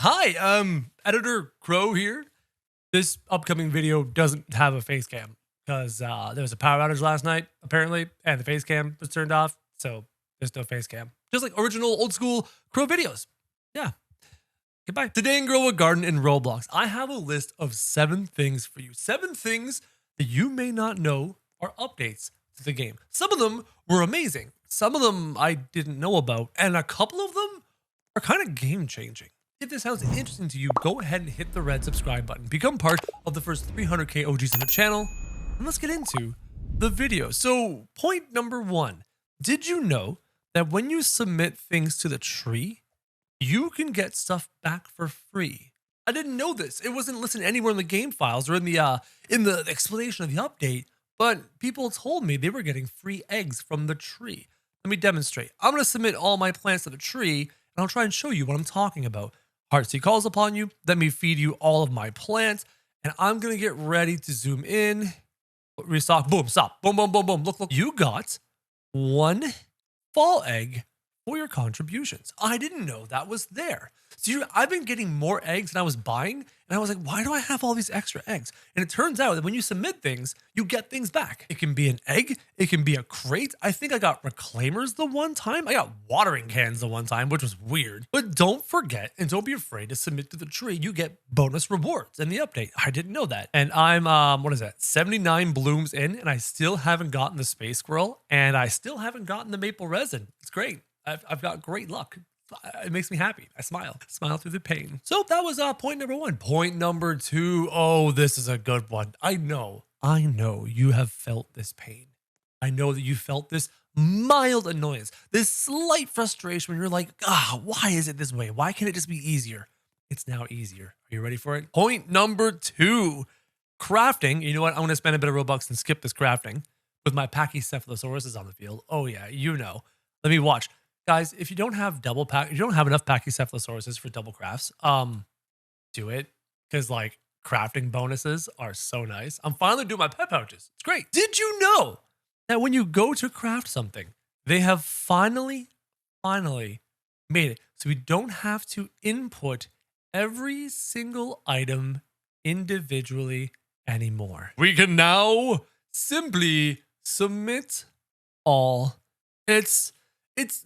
Hi, Editor Crow here. This upcoming video doesn't have a face cam because there was a power outage last night, apparently, and the face cam was turned off, so there's no face cam. Just like original old school Crow videos. Yeah. Goodbye. Today in Grow a Garden in Roblox, I have a list of 7 things for you. 7 things that you may not know are updates to the game. Some of them were amazing. Some of them I didn't know about, and a couple of them are kind of game changing. If this sounds interesting to you, go ahead and hit the red subscribe button. Become part of the first 300k OGs on the channel, and let's get into the video. So point number 1, did you know that when you submit things to the tree, you can get stuff back for free? I didn't know this. It wasn't listed anywhere in the game files or in the explanation of the update, but people told me they were getting free eggs from the tree. Let me demonstrate. I'm going to submit all my plants to the tree, and I'll try and show you what I'm talking about. Heartsea calls upon you. Let me feed you all of my plants, and I'm going to get ready to zoom in. Restock. Boom. Stop. Boom, boom, boom, boom. Look, look. You got 1 fall egg for your contributions. I didn't know that was there. So I've been getting more eggs than I was buying, and I was like, why do I have all these extra eggs? And it turns out that when you submit things, you get things back. It can be an egg. It can be a crate. I think I got reclaimers the one time. I got watering cans the one time, which was weird. But don't forget, and don't be afraid to submit to the tree. You get bonus rewards in the update. I didn't know that. And I'm, 79 blooms in, and I still haven't gotten the space squirrel, and I still haven't gotten the maple resin. It's great. I've got great luck. It makes me happy. I smile through the pain. So that was point number 1. Point number 2. Oh, this is a good one. I know you have felt this pain. I know that you felt this mild annoyance, this slight frustration when you're like, why is it this way? Why can't it just be easier? It's now easier. Are you ready for it? Point number 2, crafting. You know what? I'm going to spend a bit of Robux and skip this crafting with my Pachycephalosaurus on the field. Oh yeah, you know. Let me watch. Guys, if you don't have if you don't have enough Pachycephalosauruses for double crafts, do it. Because like crafting bonuses are so nice. I'm finally doing my pet pouches. It's great. Did you know that when you go to craft something, they have finally made it so we don't have to input every single item individually anymore. We can now simply submit all. It's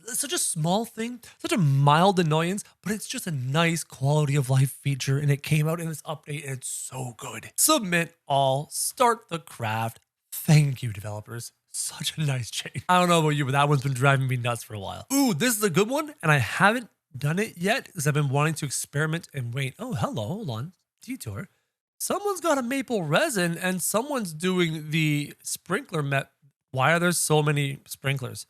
such a small thing, such a mild annoyance, but it's just a nice quality of life feature, and it came out in this update, and it's so good. Submit all, start the craft. Thank you, developers. Such a nice change. I don't know about you, but that one's been driving me nuts for a while. Ooh, this is a good one, and I haven't done it yet because I've been wanting to experiment and wait. Oh, hello, hold on. Detour. Someone's got a maple resin, and someone's doing the sprinkler met. Why are there so many sprinklers?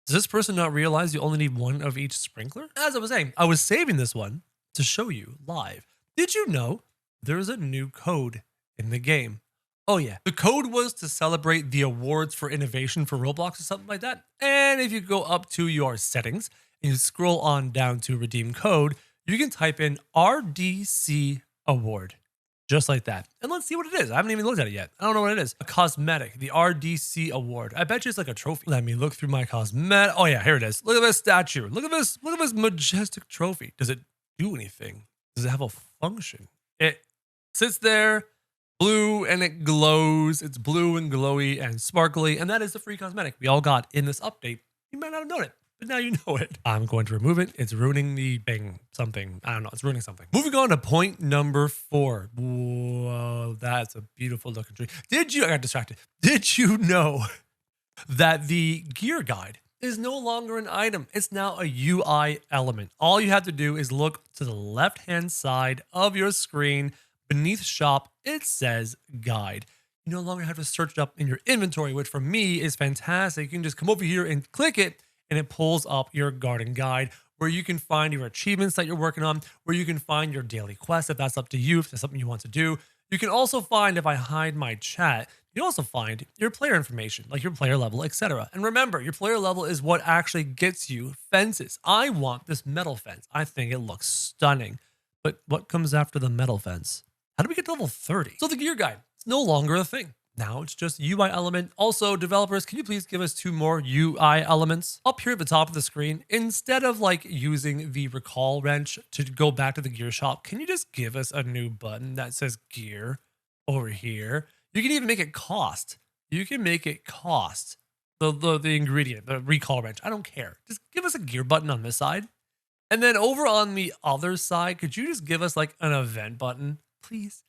Does this person not realize you only need 1 of each sprinkler? As I was saying, I was saving this one to show you live. Did you know there's a new code in the game? Oh yeah, the code was to celebrate the awards for innovation for Roblox or something like that. And if you go up to your settings and you scroll on down to redeem code, you can type in RDC award. Just like that. And let's see what it is. I haven't even looked at it yet. I don't know what it is. A cosmetic, the RDC award. I bet you it's like a trophy. Let me look through my cosmetic. Oh yeah, here it is. Look at this statue. Look at this majestic trophy. Does it do anything? Does it have a function? It sits there, blue, and it glows. It's blue and glowy and sparkly. And that is the free cosmetic we all got in this update. You might not have known it, but now you know it. I'm going to remove it. It's ruining the something. I don't know. It's ruining something. Moving on to point number 4. Whoa, that's a beautiful looking tree. I got distracted. Did you know that the gear guide is no longer an item? It's now a UI element. All you have to do is look to the left-hand side of your screen. Beneath shop, it says guide. You no longer have to search it up in your inventory, which for me is fantastic. You can just come over here and click it, and it pulls up your garden guide where you can find your achievements that you're working on, where you can find your daily quests if that's up to you, if that's something you want to do. You can also find, if I hide my chat, you can also find your player information, like your player level, etc. And remember, your player level is what actually gets you fences. I want this metal fence. I think it looks stunning. But what comes after the metal fence? How do we get to level 30? So the gear guide, it's no longer a thing. Now it's just UI element. Also, developers, can you please give us 2 more UI elements? Up here at the top of the screen, instead of like using the recall wrench to go back to the gear shop, can you just give us a new button that says gear over here? You can even make it cost. You can make it cost the ingredient, the recall wrench. I don't care. Just give us a gear button on this side. And then over on the other side, could you just give us like an event button, please?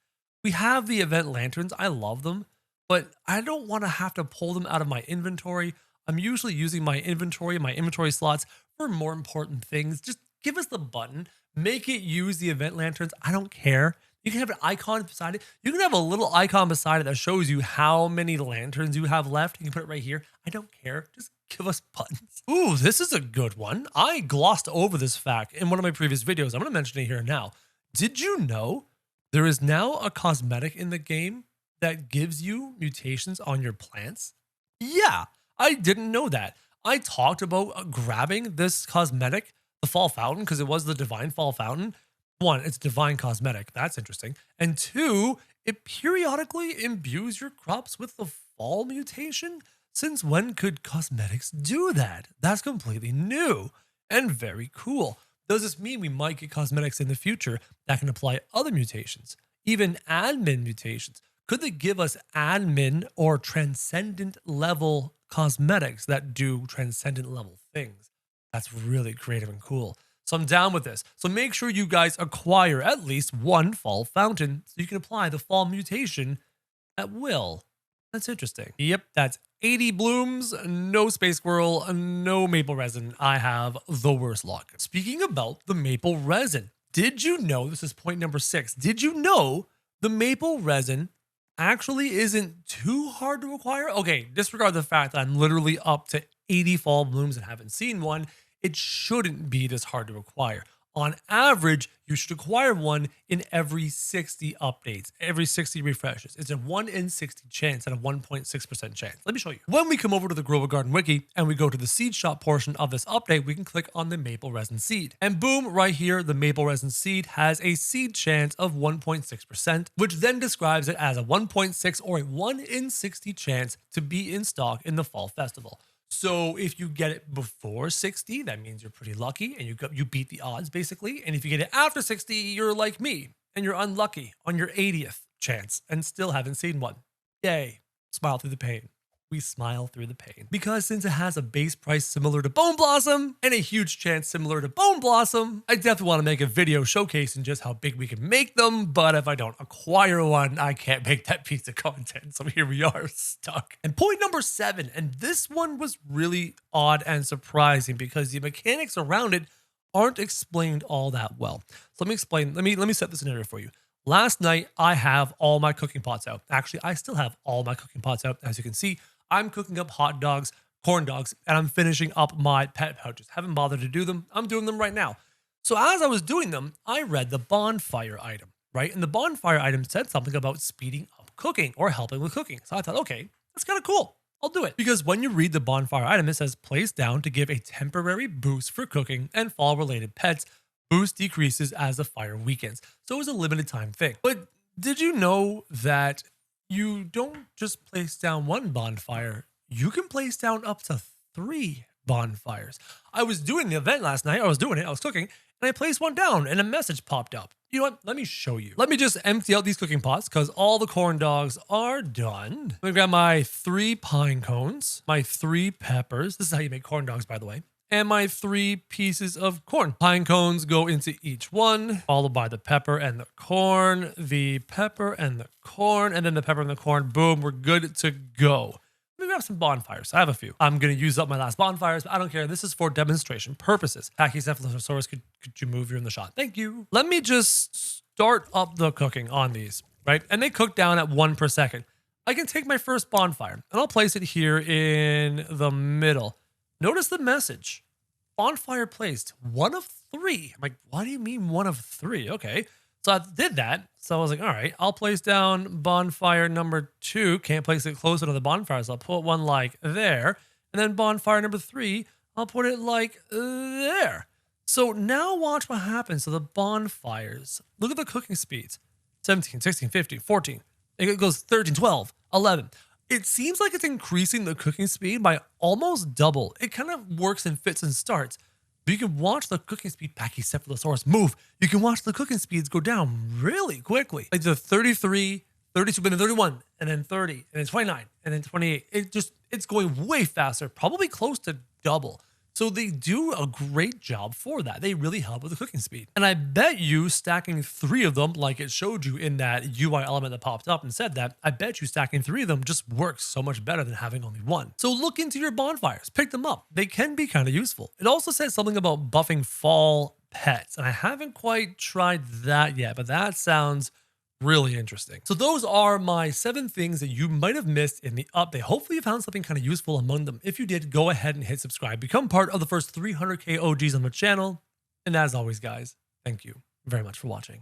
We have the event lanterns. I love them, but I don't want to have to pull them out of my inventory. I'm usually using my inventory slots for more important things. Just give us the button, make it use the event lanterns. I don't care. You can have an icon beside it. You can have a little icon beside it that shows you how many lanterns you have left. You can put it right here. I don't care. Just give us buttons. Ooh, this is a good one. I glossed over this fact in one of my previous videos. I'm going to mention it here now. Did you know there is now a cosmetic in the game that gives you mutations on your plants? Yeah, I didn't know that. I talked about grabbing this cosmetic, the Fall Fountain, because it was the Divine Fall Fountain. 1, it's divine cosmetic. That's interesting. And 2, it periodically imbues your crops with the fall mutation. Since when could cosmetics do that? That's completely new and very cool. Does this mean we might get cosmetics in the future that can apply other mutations, even admin mutations? Could they give us admin or transcendent level cosmetics that do transcendent level things? That's really creative and cool. So I'm down with this. So make sure you guys acquire at least 1 fall fountain so you can apply the fall mutation at will. That's interesting. Yep, that's 80 blooms, no space squirrel, no maple resin. I have the worst luck. Speaking about the maple resin, did you know, this is point number 6, did you know the maple resin actually isn't too hard to acquire? Okay, disregard the fact that I'm literally up to 80 fall blooms and haven't seen one. It shouldn't be this hard to acquire. On average, you should acquire one in every 60 updates, every 60 refreshes. It's a 1 in 60 chance and a 1.6% chance. Let me show you. When we come over to the Grow a Garden Wiki and we go to the seed shop portion of this update, we can click on the maple resin seed. And boom, right here, the maple resin seed has a seed chance of 1.6%, which then describes it as a 1.6 or a 1 in 60 chance to be in stock in the fall festival. So if you get it before 60, that means you're pretty lucky and you beat the odds basically. And if you get it after 60, you're like me and you're unlucky on your 80th chance and still haven't seen one. Yay. Smile through the pain. We smile through the pain. Because since it has a base price similar to Bone Blossom and a huge chance similar to Bone Blossom, I definitely want to make a video showcasing just how big we can make them. But if I don't acquire one, I can't make that piece of content. So here we are, stuck. And point number 7, and this one was really odd and surprising because the mechanics around it aren't explained all that well. So let me explain. Let me set the scenario for you. Last night, I have all my cooking pots out. Actually, I still have all my cooking pots out. As you can see, I'm cooking up hot dogs, corn dogs, and I'm finishing up my pet pouches. Haven't bothered to do them. I'm doing them right now. So as I was doing them, I read the bonfire item, right? And the bonfire item said something about speeding up cooking or helping with cooking. So I thought, okay, that's kind of cool. I'll do it. Because when you read the bonfire item, it says place down to give a temporary boost for cooking and fall-related pets. Boost decreases as the fire weakens. So it was a limited time thing. But did you know that you don't just place down 1 bonfire, you can place down up to 3 bonfires. I was doing the event last night. I was cooking, and I placed one down and a message popped up. You know what? Let me show you. Let me just empty out these cooking pots because all the corn dogs are done. Let me grab my 3 pine cones, my 3 peppers. This is how you make corn dogs, by the way. And my 3 pieces of corn. Pine cones go into each one, followed by the pepper and the corn, the pepper and the corn, and then the pepper and the corn. Boom, we're good to go. Let me grab some bonfires. I have a few. I'm going to use up my last bonfires, but I don't care. This is for demonstration purposes. Pachycephalosaurus, could you move? You're in the shot. Thank you. Let me just start up the cooking on these, right? And they cook down at 1 per second. I can take my first bonfire, and I'll place it here in the middle. Notice the message. Bonfire placed 1 of 3. I'm like, what do you mean 1 of 3? Okay. So I did that. So I was like, all right, I'll place down bonfire number 2. Can't place it closer to the bonfire. So I'll put one like there. And then bonfire number 3, I'll put it like there. So now watch what happens to the bonfires. Look at the cooking speeds. 17, 16, 15, 14. It goes 13, 12, 11. It seems like it's increasing the cooking speed by almost double. It kind of works in fits and starts. But you can watch the cooking speed Pachycephalosaurus move. You can watch the cooking speeds go down really quickly. Like the 33, 32, but then 31, and then 30, and then 29, and then 28. It's going way faster, probably close to double. So they do a great job for that. They really help with the cooking speed. And I bet you stacking 3 of them, like it showed you in that UI element that popped up and said that, I bet you stacking 3 of them just works so much better than having only 1. So look into your bonfires, pick them up. They can be kind of useful. It also says something about buffing fall pets, and I haven't quite tried that yet, but that sounds really interesting. So those are my 7 things that you might have missed in the update. Hopefully you found something kind of useful among them. If you did, go ahead and hit subscribe. Become part of the first 300K OGs on the channel. And as always, guys, thank you very much for watching.